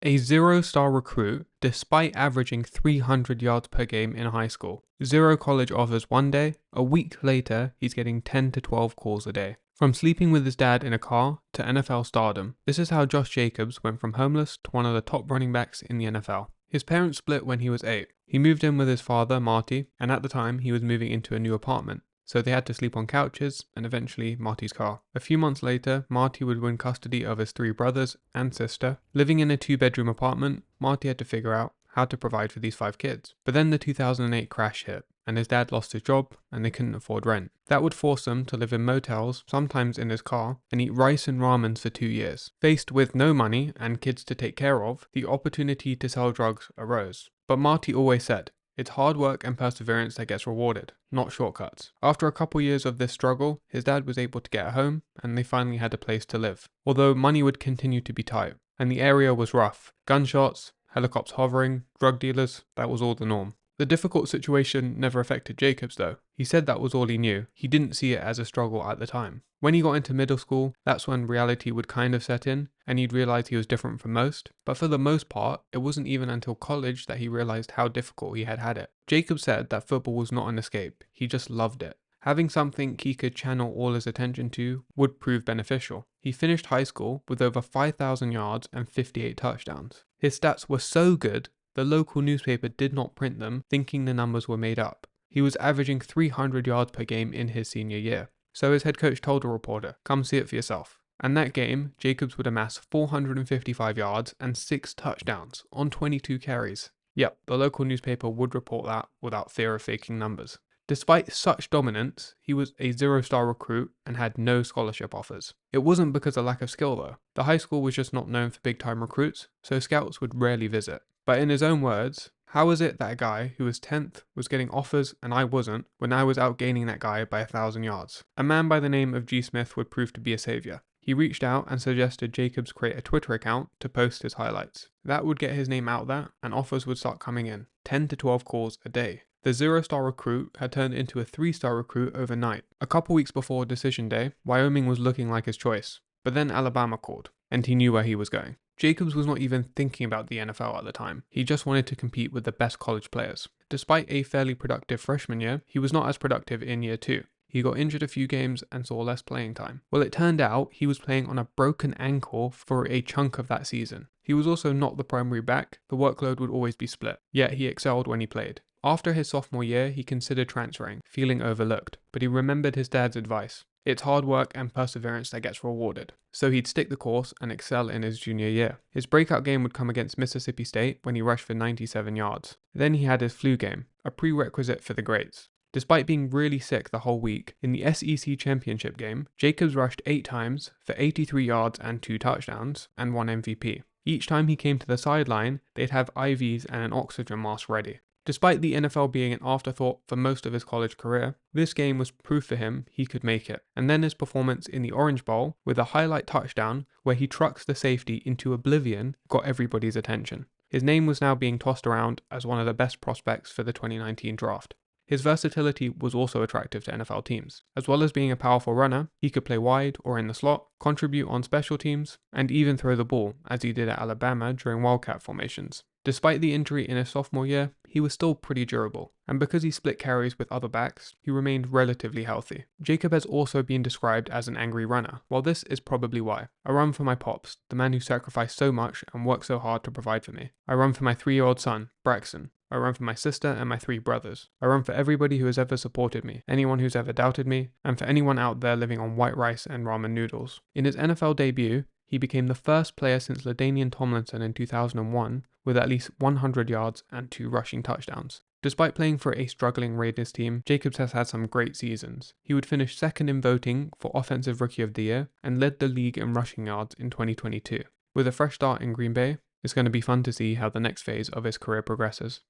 A zero-star recruit despite averaging 300 yards per game in high school. Zero college offers one day, a week later he's getting 10 to 12 calls a day. From sleeping with his dad in a car to NFL stardom, this is how Josh Jacobs went from homeless to one of the top running backs in the NFL. His parents split when he was 8. He moved in with his father, Marty, and at the time he was moving into a new apartment. So they had to sleep on couches and eventually Marty's car. A few months later, Marty would win custody of his 3 brothers and sister. Living in a 2-bedroom apartment, Marty had to figure out how to provide for these 5 kids. But then the 2008 crash hit, and his dad lost his job and they couldn't afford rent. That would force them to live in motels, sometimes in his car, and eat rice and ramens for 2 years. Faced with no money and kids to take care of, the opportunity to sell drugs arose. But Marty always said, "It's hard work and perseverance that gets rewarded, not shortcuts." After a couple years of this struggle, his dad was able to get a home and they finally had a place to live. Although money would continue to be tight, and the area was rough. Gunshots, helicopters hovering, drug dealers, that was all the norm. The difficult situation never affected Jacobs though. He said that was all he knew. He didn't see it as a struggle at the time. When he got into middle school, that's when reality would kind of set in and he'd realize he was different from most. But for the most part, it wasn't even until college that he realized how difficult he had it. Jacobs said that football was not an escape. He just loved it. Having something he could channel all his attention to would prove beneficial. He finished high school with over 5,000 yards and 58 touchdowns. His stats were so good, the local newspaper did not print them, thinking the numbers were made up. He was averaging 300 yards per game in his senior year. So his head coach told a reporter, "Come see it for yourself." And that game, Jacobs would amass 455 yards and 6 touchdowns on 22 carries. Yep, the local newspaper would report that without fear of faking numbers. Despite such dominance, he was a zero-star recruit and had no scholarship offers. It wasn't because of lack of skill though. The high school was just not known for big-time recruits, so scouts would rarely visit. But in his own words, how is it that a guy who was 10th was getting offers and I wasn't, when I was outgaining that guy by 1,000 yards? A man by the name of G. Smith would prove to be a savior. He reached out and suggested Jacobs create a Twitter account to post his highlights. That would get his name out there and offers would start coming in, 10 to 12 calls a day. The zero-star recruit had turned into a 3-star recruit overnight. A couple weeks before decision day, Wyoming was looking like his choice. But then Alabama called, and he knew where he was going. Jacobs was not even thinking about the NFL at the time. He just wanted to compete with the best college players. Despite a fairly productive freshman year, he was not as productive in year 2. He got injured a few games and saw less playing time. Well, it turned out he was playing on a broken ankle for a chunk of that season. He was also not the primary back. The workload would always be split. Yet he excelled when he played. After his sophomore year, he considered transferring, feeling overlooked, but he remembered his dad's advice. It's hard work and perseverance that gets rewarded. So he'd stick the course and excel in his junior year. His breakout game would come against Mississippi State when he rushed for 97 yards. Then he had his flu game, a prerequisite for the greats. Despite being really sick the whole week, in the SEC championship game, Jacobs rushed 8 times for 83 yards and 2 touchdowns and 1 MVP. Each time he came to the sideline, they'd have IVs and an oxygen mask ready. Despite the NFL being an afterthought for most of his college career, this game was proof for him he could make it. And then his performance in the Orange Bowl with a highlight touchdown where he trucks the safety into oblivion got everybody's attention. His name was now being tossed around as one of the best prospects for the 2019 draft. His versatility was also attractive to NFL teams. As well as being a powerful runner, he could play wide or in the slot, contribute on special teams, and even throw the ball, as he did at Alabama during Wildcat formations. Despite the injury in his sophomore year, he was still pretty durable, and because he split carries with other backs, he remained relatively healthy. Jacob has also been described as an angry runner. Well, this is probably why. I run for my pops, the man who sacrificed so much and worked so hard to provide for me. I run for my 3-year-old son, Braxton. I run for my sister and my 3 brothers. I run for everybody who has ever supported me, anyone who's ever doubted me, and for anyone out there living on white rice and ramen noodles. In his NFL debut, he became the first player since LaDainian Tomlinson in 2001 with at least 100 yards and 2 rushing touchdowns. Despite playing for a struggling Raiders team, Jacobs has had some great seasons. He would finish second in voting for Offensive Rookie of the Year and led the league in rushing yards in 2022. With a fresh start in Green Bay, it's going to be fun to see how the next phase of his career progresses.